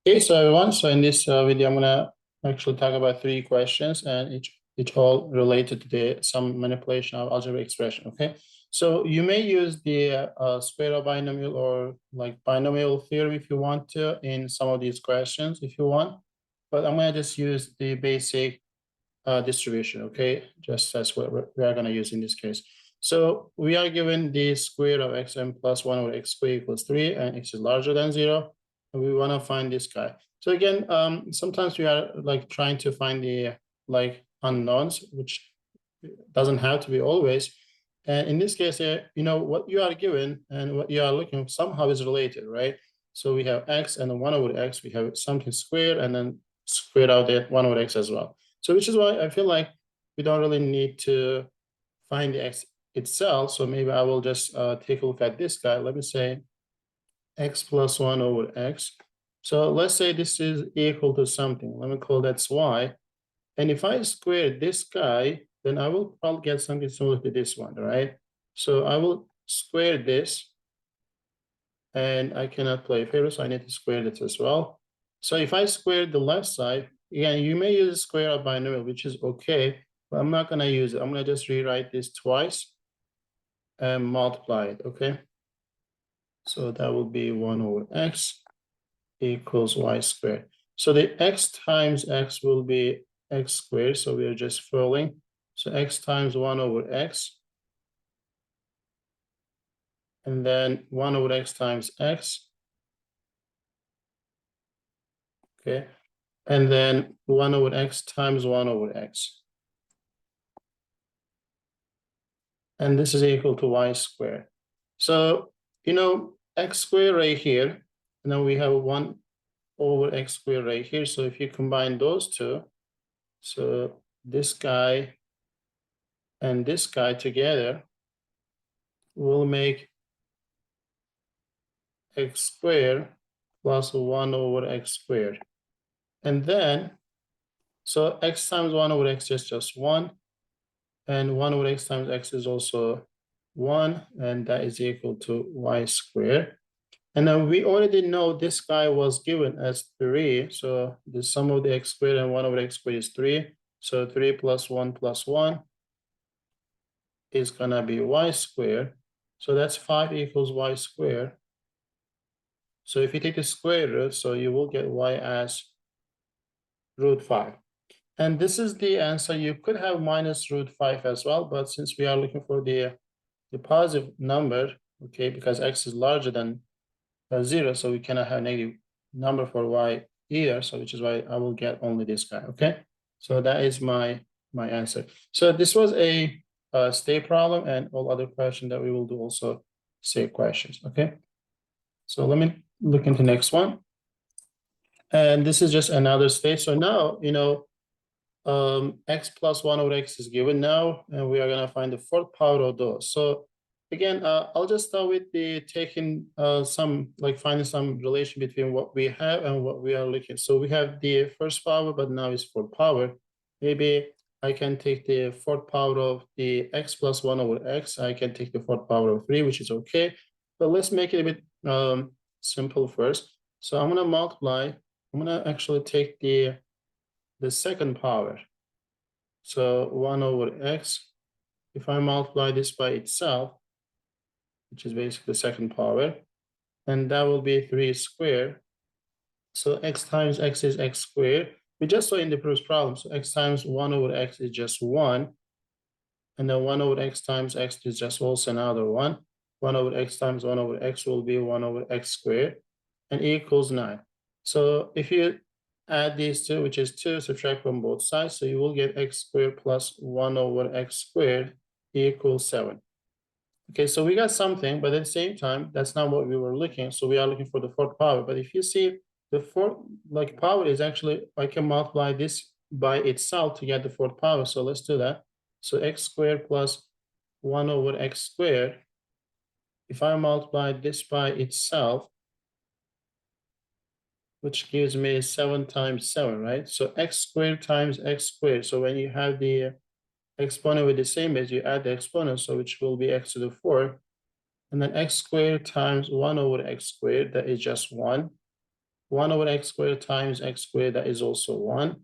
Okay, so everyone, so in this video, I'm gonna actually talk about three questions, and each all related to some manipulation of algebraic expression. Okay, so you may use the square of binomial or like binomial theorem if you want to in some of these questions if you want, but I'm gonna just use the basic distribution. Okay, just that's what we are gonna use in this case. So we are given the square of xn plus 1 over x squared equals 3, and x is larger than 0. And we want to find this guy. So again, sometimes we are like trying to find the like unknowns, which doesn't have to be always. And in this case, what you are given and what you are looking for somehow is related, right? So we have x and then 1 over x, we have something squared and then squared out that 1 over x as well. So which is why I feel like we don't really need to find the x itself. So maybe I will just take a look at this guy. Let me say x plus 1 over x. So let's say this is equal to something. Let me call that y. And if I square this guy, then I'll get something similar to this one, right? So I will square this, and I cannot play favorites, so I need to square this as well. So if I square the left side, again, you may use the square of binomial, which is okay, but I'm not gonna use it. I'm gonna just rewrite this twice and multiply it, okay? So that will be 1 over x equals y squared. So the x times x will be x squared, so we are just filling. So x times 1 over x, and then 1 over x times x, okay? And then 1 over x times 1 over x. And this is equal to y squared. So, x squared right here, and then we have 1 over x squared right here. So if you combine those two, so this guy and this guy together will make x squared plus 1 over x squared. And then, so x times 1 over x is just 1. And 1 over x times x is also 1. And that is equal to y squared. And then we already know this guy was given as 3. So the sum of the x squared and 1 over x squared is 3. So 3 plus 1 is going to be y squared. So that's 5 equals y squared. So if you take the square root, so you will get y as root 5. And this is the answer. You could have minus root 5 as well, but since we are looking for the positive number, okay, because x is larger than 0, so we cannot have negative number for y either, so which is why I will get only this guy, okay? So that is my answer. So this was a state problem, and all other questions that we will do also state questions, okay? So let me look into the next one. And this is just another state. So now, x plus 1 over x is given now, and we are going to find the fourth power of those. So again, I'll just start with the taking finding some relation between what we have and what we are looking. So we have the first power, but now it's fourth power. Maybe I can take the fourth power of the x plus 1 over x. I can take the fourth power of 3, which is okay. But let's make it a bit simple first. So I'm going to multiply. I'm going to actually take the second power. So 1 over x. If I multiply this by itself, which is basically the second power, and that will be 3 squared. So x times x is x squared. We just saw in the previous problem. So x times 1 over x is just 1. And then 1 over x times x is just also another 1. 1 over x times 1 over x will be 1 over x squared, and equals 9. So if you add these two, which is 2, subtract from both sides, so you will get x squared plus 1 over x squared equals 7. Okay, so we got something, but at the same time, that's not what we were looking. So we are looking for the fourth power. But if you see the fourth power is actually, I can multiply this by itself to get the fourth power. So let's do that. So x squared plus 1 over x squared. If I multiply this by itself, which gives me 7 times 7, right? So x squared times x squared. So when you have the exponent with the same base, you add the exponent, so which will be x to the 4th. And then x squared times 1 over x squared, that is just 1. 1 over x squared times x squared, that is also 1.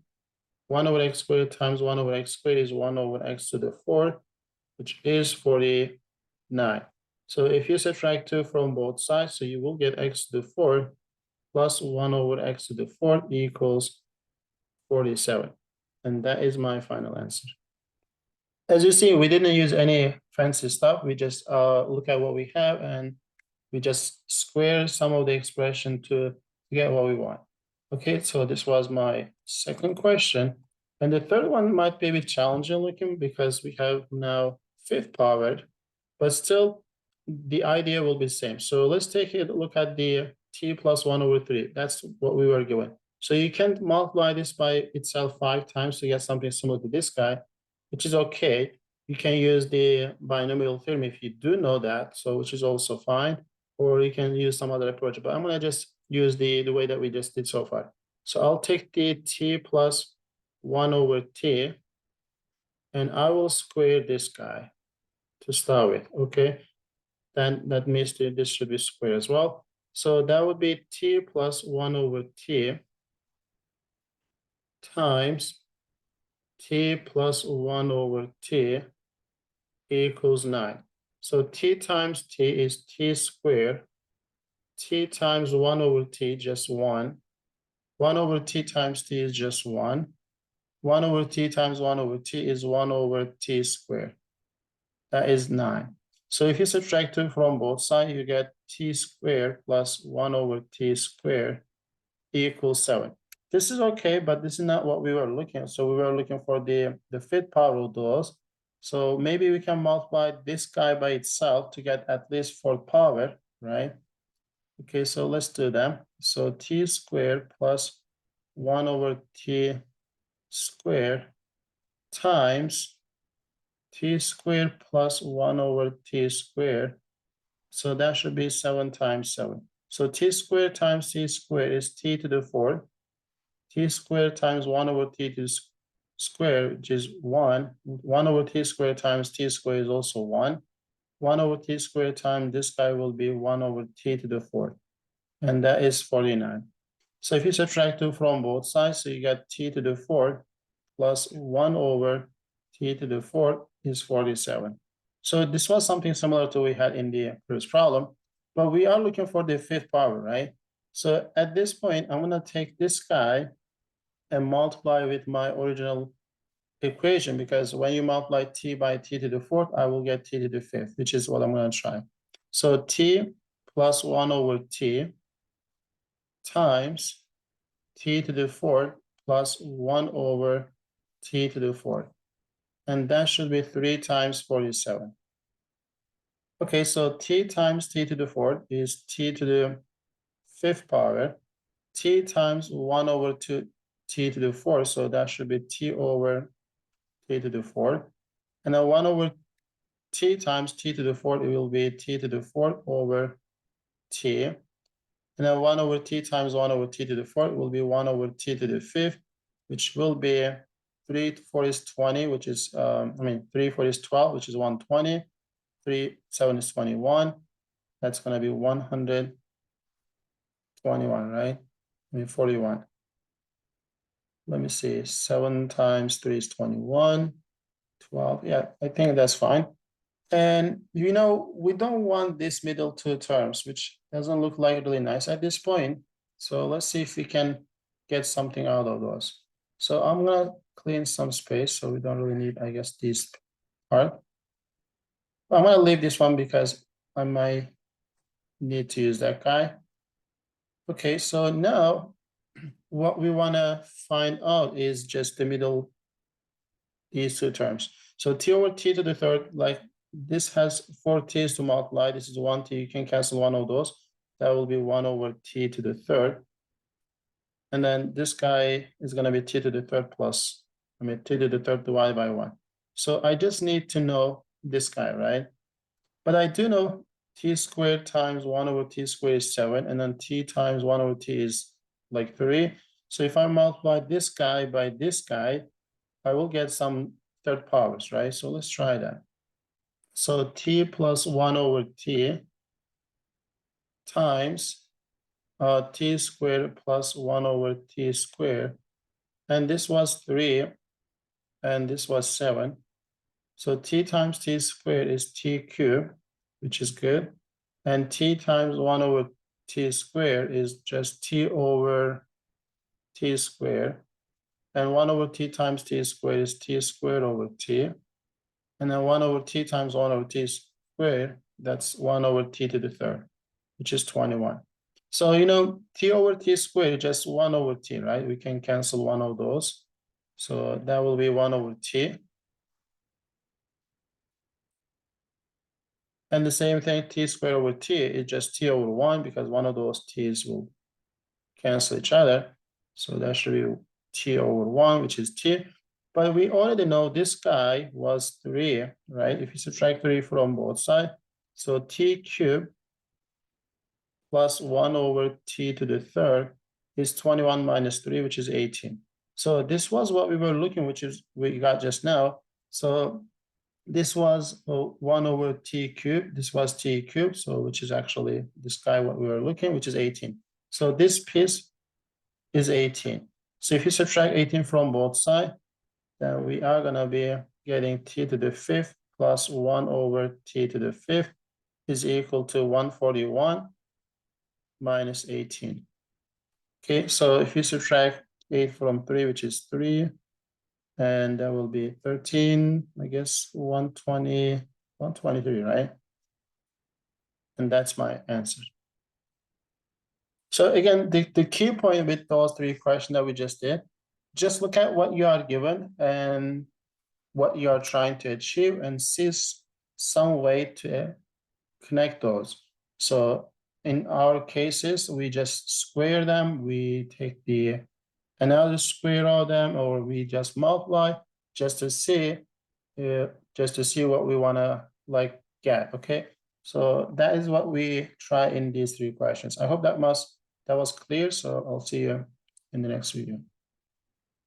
1 over x squared times 1 over x squared is 1 over x to the 4th, which is 49. So if you subtract 2 from both sides, so you will get x to the 4th plus 1 over x to the 4th equals 47. And that is my final answer. As you see, we didn't use any fancy stuff. We just look at what we have and we just square some of the expression to get what we want. Okay, so this was my second question. And the third one might be a bit challenging looking because we have now fifth power, but still the idea will be the same. So let's take a look at the t plus 1 over 3. That's what we were given. So you can multiply this by itself 5 times to get something similar to this guy, which is okay. You can use the binomial theorem if you do know that, so which is also fine, or you can use some other approach, but I'm gonna just use the way that we just did so far. So I'll take the t plus 1 over t, and I will square this guy to start with, okay? Then that means that this should be square as well. So that would be t plus 1 over t times t plus 1 over t equals 9. So t times t is t squared. T times 1 over t, just 1. 1 over t times t is just 1. 1 over t times 1 over t is 1 over t squared. That is 9. So if you subtract 2 from both sides, you get t squared plus 1 over t squared equals 7. This is okay, but this is not what we were looking at. So we were looking for the fifth power of those. So maybe we can multiply this guy by itself to get at least fourth power, right? Okay, so let's do that. So t squared plus 1 over t squared times t squared plus 1 over t squared. So that should be 7 times 7. So t squared times t squared is t to the 4th. T squared times 1 over t to the square, which is 1. 1 over t squared times t squared is also 1. 1 over t squared times this guy will be 1 over t to the 4th. And that is 49. So if you subtract 2 from both sides, so you get t to the 4th plus 1 over t to the 4th is 47. So this was something similar to what we had in the previous problem, but we are looking for the fifth power, right? So at this point, I'm gonna take this guy and multiply with my original equation, because when you multiply t by t to the 4th, I will get t to the 5th, which is what I'm gonna try. So t plus 1 over t times t to the 4th plus 1 over t to the 4th. And that should be 3 times 47. Okay, so t times t to the 4th is t to the 5th power. T times 1 over 2 t to the 4th, so that should be t over t to the 4th. And then 1 over t times t to the 4th, it will be t to the 4th over t. And then 1 over t times 1 over t to the 4th will be 1 over t to the 5th, which will be 3 to 4 is 20, which is, 3 4 is 12, which is 120. 3 7 is 21. That's going to be 121, right? 41. Let me see. 7 times 3 is 21. 12. Yeah, I think that's fine. And, we don't want this middle two terms, which doesn't look like really nice at this point. So let's see if we can get something out of those. So I'm going to clean some space, so we don't really need, I guess, this part. I'm going to leave this one because I might need to use that guy. Okay, so now what we want to find out is just the middle, these two terms. So t over t to the 3rd, like this has 4 t's to multiply. This is 1 t. You can cancel one of those. That will be 1 over t to the 3rd. And then this guy is going to be t to the 3rd plus, t to the 3rd divided by 1. So I just need to know this guy, right? But I do know t squared times 1 over t squared is 7. And then t times 1 over t is like 3. So if I multiply this guy by this guy, I will get some third powers, right? So let's try that. So t plus 1 over t times t squared plus 1 over t squared. And this was 3, and this was 7. So t times t squared is t cubed, which is good. And t times 1 over t squared is just t over t squared. And 1 over t times t squared is t squared over t. And then 1 over t times 1 over t squared, that's 1 over t to the third, which is 21. So, t over t squared is just 1 over t, right? We can cancel one of those. So that will be 1 over t. And the same thing, t squared over t is just t over 1 because one of those t's will cancel each other. So that should be t over 1, which is t. But we already know this guy was 3, right? If you subtract 3 from both sides, so t cubed plus 1 over t to the third is 21 minus 3, which is 18. So this was what we were looking, which is we got just now. So this was 1 over t cubed. This was t cubed, so which is actually this guy what we were looking, which is 18. So this piece is 18. So if you subtract 18 from both sides, then we are going to be getting t to the fifth plus 1 over t to the fifth is equal to 141 minus 18. Okay, so if you subtract 8 from 3, which is 3, and that will be 13, I guess 120, 123, right? And that's my answer. So again, the key point with those 3 questions that we just did, just look at what you are given and what you are trying to achieve and see some way to connect those. So in our cases, we just square them, we take the another square of them, or we just multiply just to see what we want to get. Okay, so that is what we try in these 3 questions. I hope that was clear. So I'll see you in the next video.